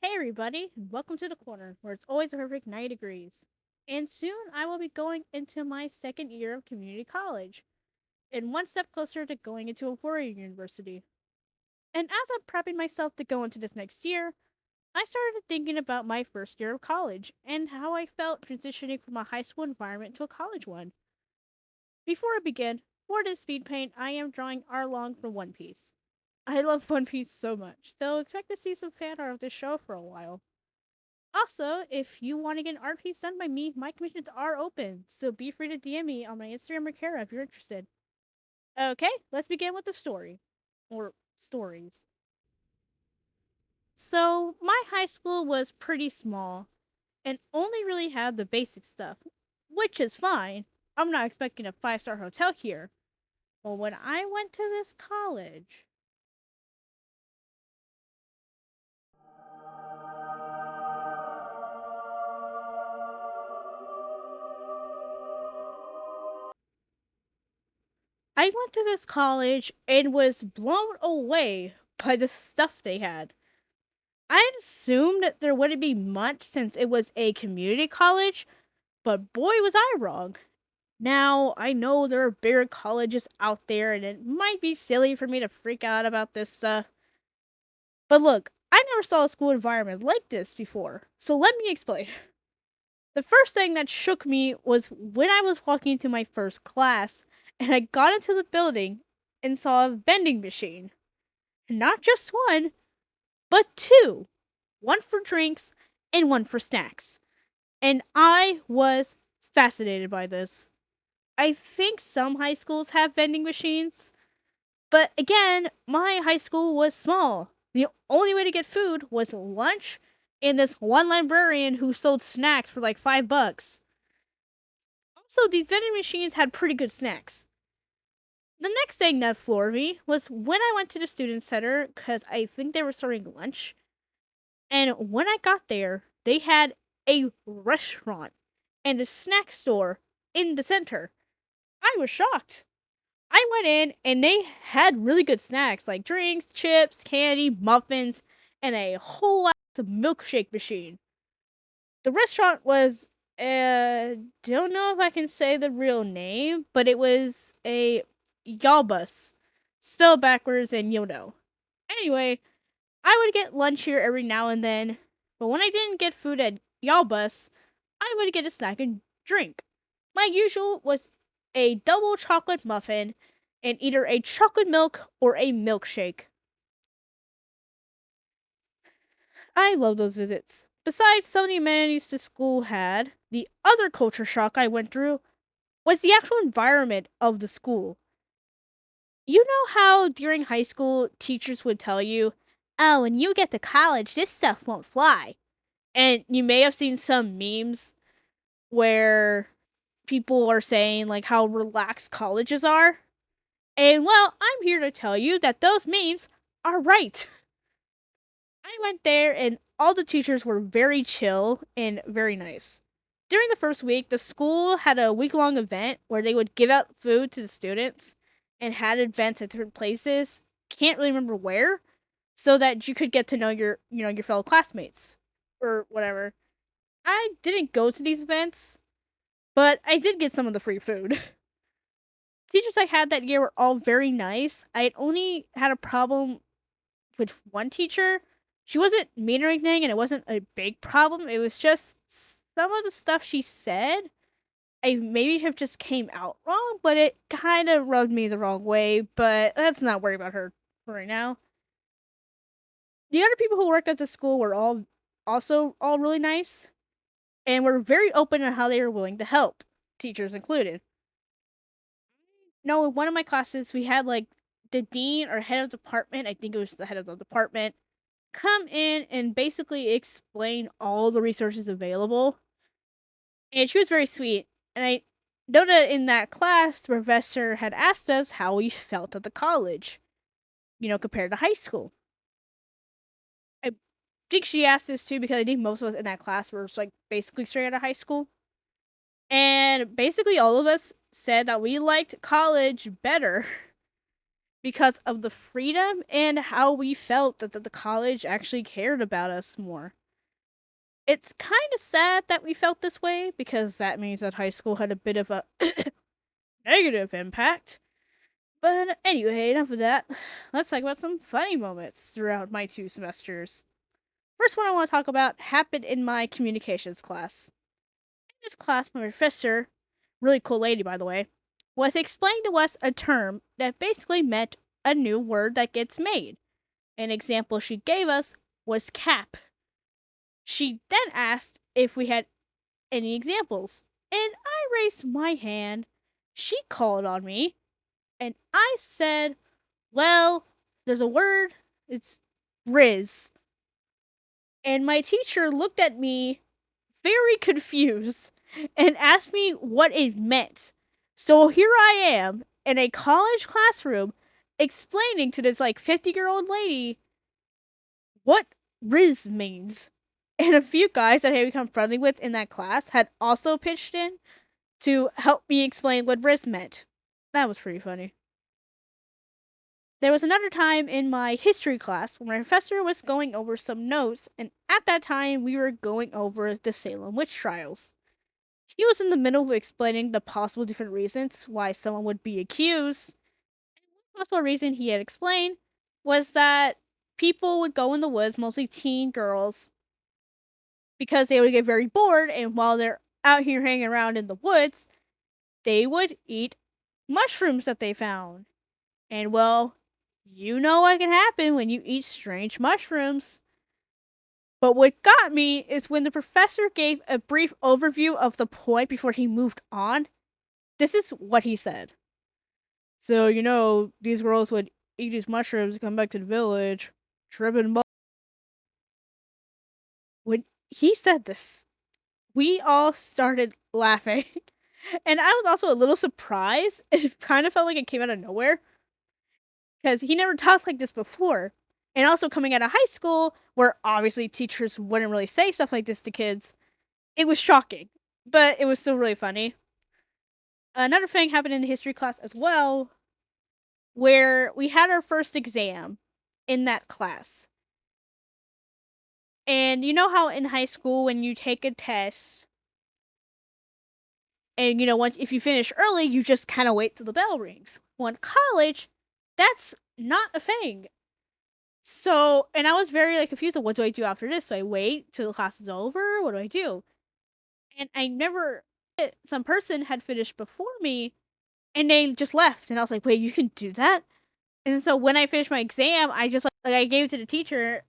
Hey everybody, and welcome to the corner where it's always a perfect 90 degrees. And soon I will be going into my second year of community college, and one step closer to going into a four-year university. And as I'm prepping myself to go into this next year, I started thinking about my first year of college and how I felt transitioning from a high school environment to a college one. Before I begin, for this speed paint, I am drawing Arlong from One Piece. I love One Piece so much, so expect to see some fan art of this show for a while. Also, if you want to get an art piece done by me, my commissions are open, so be free to DM me on my Instagram or Kara if you're interested. Okay, let's begin with the story. Or stories. So, my high school was pretty small and only really had the basic stuff, which is fine. I'm not expecting a five-star hotel here. But when I went to this college, I went to this college and was blown away by the stuff they had. I had assumed that there wouldn't be much since it was a community college, but boy was I wrong. Now, I know there are bigger colleges out there and it might be silly for me to freak out about this stuff. But look, I never saw a school environment like this before, so let me explain. The first thing that shook me was when I was walking into my first class and I got into the building and saw a vending machine. Not just one, but two. One for drinks and one for snacks. And I was fascinated by this. I think some high schools have vending machines, but again, my high school was small. The only way to get food was lunch and this one librarian who sold snacks for like $5. Also, these vending machines had pretty good snacks. The next thing that floored me was when I went to the student center because I think they were serving lunch. And when I got there, they had a restaurant and a snack store in the center. I was shocked. I went in and they had really good snacks like drinks, chips, candy, muffins, and a whole lot of milkshake machine. The restaurant was don't know if I can say the real name, but it was a Yalbus, spelled backwards and you'll know. Anyway, I would get lunch here every now and then, but when I didn't get food at Yalbus, I would get a snack and drink. My usual was a double chocolate muffin and either a chocolate milk or a milkshake. I love those visits. Besides some of the amenities the school had, the other culture shock I went through was the actual environment of the school. You know how during high school teachers would tell you, oh, when you get to college, this stuff won't fly. And you may have seen some memes where people are saying like how relaxed colleges are. And well, I'm here to tell you that those memes are right. I went there and all the teachers were very chill and very nice. During the first week, the school had a week long event where they would give out food to the students and had events at different places. Can't really remember where, so that you could get to know your fellow classmates or whatever. I didn't go to these events, but I did get some of the free food. Teachers I had that year were all very nice. I had only had a problem with one teacher. She wasn't mean or anything, and it wasn't a big problem. It was just some of the stuff she said. I maybe have just came out wrong, but it kind of rubbed me the wrong way. But let's not worry about her for right now. The other people who worked at the school were all also all really nice and were very open on how they were willing to help, teachers included. No, in one of my classes, we had like the dean or head of department. I think it was the head of the department come in and basically explain all the resources available. And she was very sweet. And I know that in that class, the professor had asked us how we felt at the college, compared to high school. I think she asked this too because I think most of us in that class were like basically straight out of high school. And basically all of us said that we liked college better. because of the freedom and how we felt that the college actually cared about us more. It's kind of sad that we felt this way because that means that high school had a bit of a negative impact. But anyway, enough of that. Let's talk about some funny moments throughout my 2 semesters. First one I want to talk about happened in my communications class. In this class, my professor, really cool lady by the way, was explaining to us a term that basically meant a new word that gets made. An example she gave us was cap. She then asked if we had any examples, and I raised my hand. She called on me, and I said, well, there's a word, it's Riz. And my teacher looked at me very confused and asked me what it meant. So here I am in a college classroom explaining to this like 50-year-old lady what Riz means. And a few guys that I had become friendly with in that class had also pitched in to help me explain what Riz meant. That was pretty funny. There was another time in my history class where my professor was going over some notes, and at that time we were going over the Salem witch trials. He was in the middle of explaining the possible different reasons why someone would be accused. One possible reason he had explained was that people would go in the woods, mostly teen girls, because they would get very bored, and while they're out here hanging around in the woods, they would eat mushrooms that they found. And well, you know what can happen when you eat strange mushrooms. But what got me is when the professor gave a brief overview of the point before he moved on. This is what he said. So, these girls would eat these mushrooms, come back to the village, tripping. When he said this, we all started laughing. And I was also a little surprised. It kind of felt like it came out of nowhere because he never talked like this before. And also coming out of high school, where obviously teachers wouldn't really say stuff like this to kids, it was shocking, but it was still really funny. Another thing happened in the history class as well, where we had our first exam in that class. And you know how in high school when you take a test and once if you finish early, you just kind of wait till the bell rings. Well, in college, that's not a thing. So, and I was very like confused of what do I do after this? So I wait till the class is over? What do I do? And I never some person had finished before me and they just left and I was like, "Wait, you can do that?" And so when I finished my exam, I just like I gave it to the teacher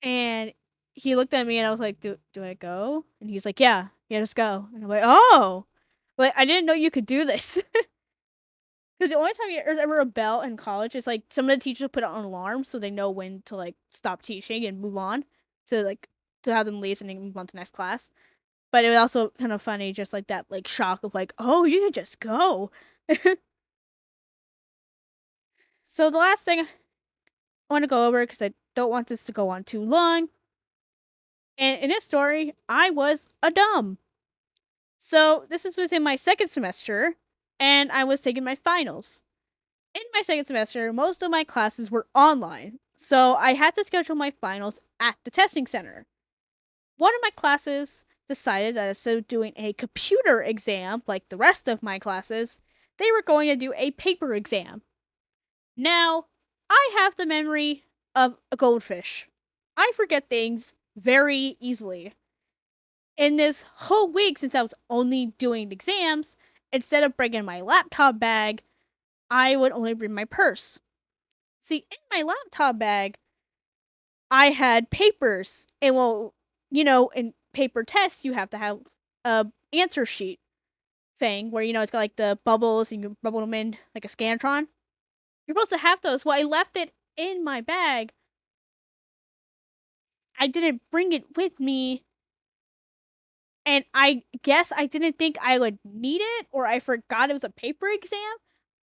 and he looked at me and I was like, "Do I go?" And he's like, "Yeah, just go." And I'm like, "Oh." But I didn't know you could do this. Because the only time there's ever a bell in college is like some of the teachers put out an alarm so they know when to like stop teaching and move on to like to have them leave and then move on to the next class. But it was also kind of funny, just like that like shock of like, oh, you can just go. So the last thing I want to go over because I don't want this to go on too long. And in this story, I was a dumb. So this was in my second semester, and I was taking my finals. In my second semester, most of my classes were online, so I had to schedule my finals at the testing center. One of my classes decided that instead of doing a computer exam like the rest of my classes, they were going to do a paper exam. Now, I have the memory of a goldfish. I forget things very easily. In this whole week, since I was only doing exams, instead of bringing my laptop bag, I would only bring my purse. See, in my laptop bag, I had papers. And well, in paper tests, you have to have a answer sheet thing where, it's got like the bubbles and you can bubble them in like a Scantron. You're supposed to have those. Well, I left it in my bag. I didn't bring it with me. And I guess I didn't think I would need it, or I forgot it was a paper exam.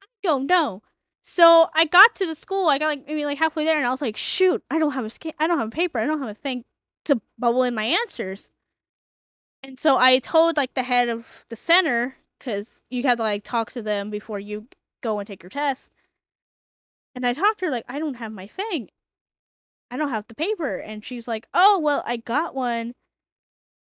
I don't know. So I got to the school. I got like maybe like halfway there, and I was like, "Shoot! I don't have I don't have a paper. I don't have a thing to bubble in my answers." And so I told like the head of the center because you had to like talk to them before you go and take your test. And I talked to her like, I don't have my thing. I don't have the paper. And she's like, oh, well, I got one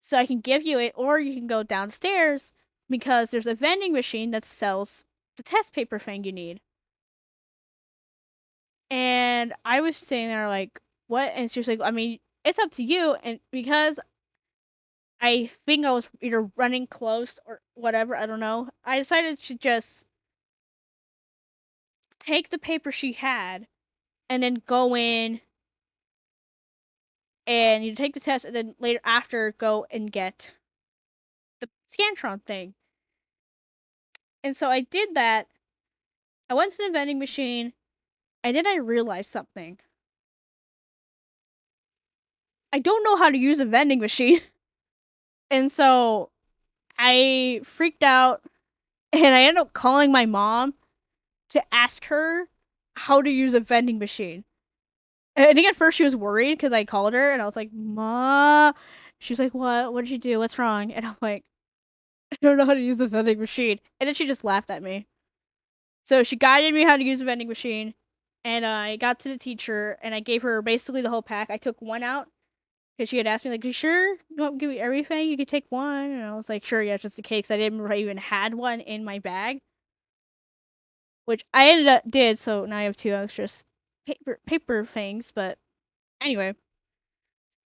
so I can give you it, or you can go downstairs because there's a vending machine that sells the test paper thing you need. And I was sitting there like, what? And she was like, I mean, it's up to you. And because I think I was either running close or whatever, I don't know, I decided to just take the paper she had and then go in and you take the test and then later after go and get the Scantron thing. And so I did that. I went to the vending machine and then I realized something. I don't know how to use a vending machine. And so I freaked out and I ended up calling my mom to ask her how to use a vending machine. And I think at first she was worried because I called her and I was like, Ma. She was like, what? What did you do? What's wrong? And I'm like, I don't know how to use a vending machine. And then she just laughed at me. So she guided me how to use a vending machine. And I got to the teacher and I gave her basically the whole pack. I took one out because she had asked me, like, you sure you won't give me everything? You could take one. And I was like, sure, yeah, just in case. I didn't remember I even had one in my bag, which I ended up did. So now I have two extras paper things. But anyway,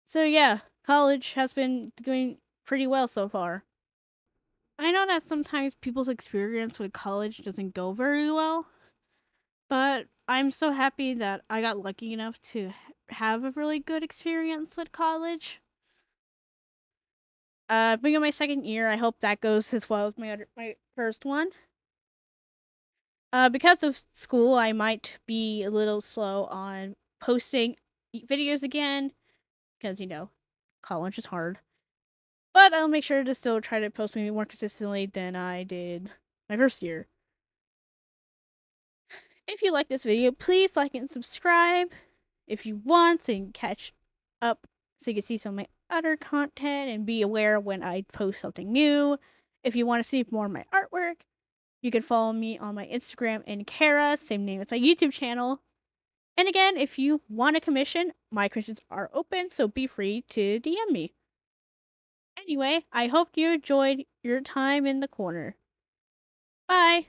so yeah, college has been going pretty well so far. I know that sometimes people's experience with college doesn't go very well, but I'm so happy that I got lucky enough to have a really good experience with college. Being in my second year, I hope that goes as well as my first one. Because of school, I might be a little slow on posting videos again because college is hard. But I'll make sure to still try to post maybe more consistently than I did my first year. If you like this video, please like and subscribe if you want so you can catch up so you can see some of my other content and be aware when I post something new. If you want to see more of my artwork, you can follow me on my Instagram and Kara, same name as my YouTube channel. And again, if you want a commission, my commissions are open, so be free to DM me. Anyway, I hope you enjoyed your time in the corner. Bye!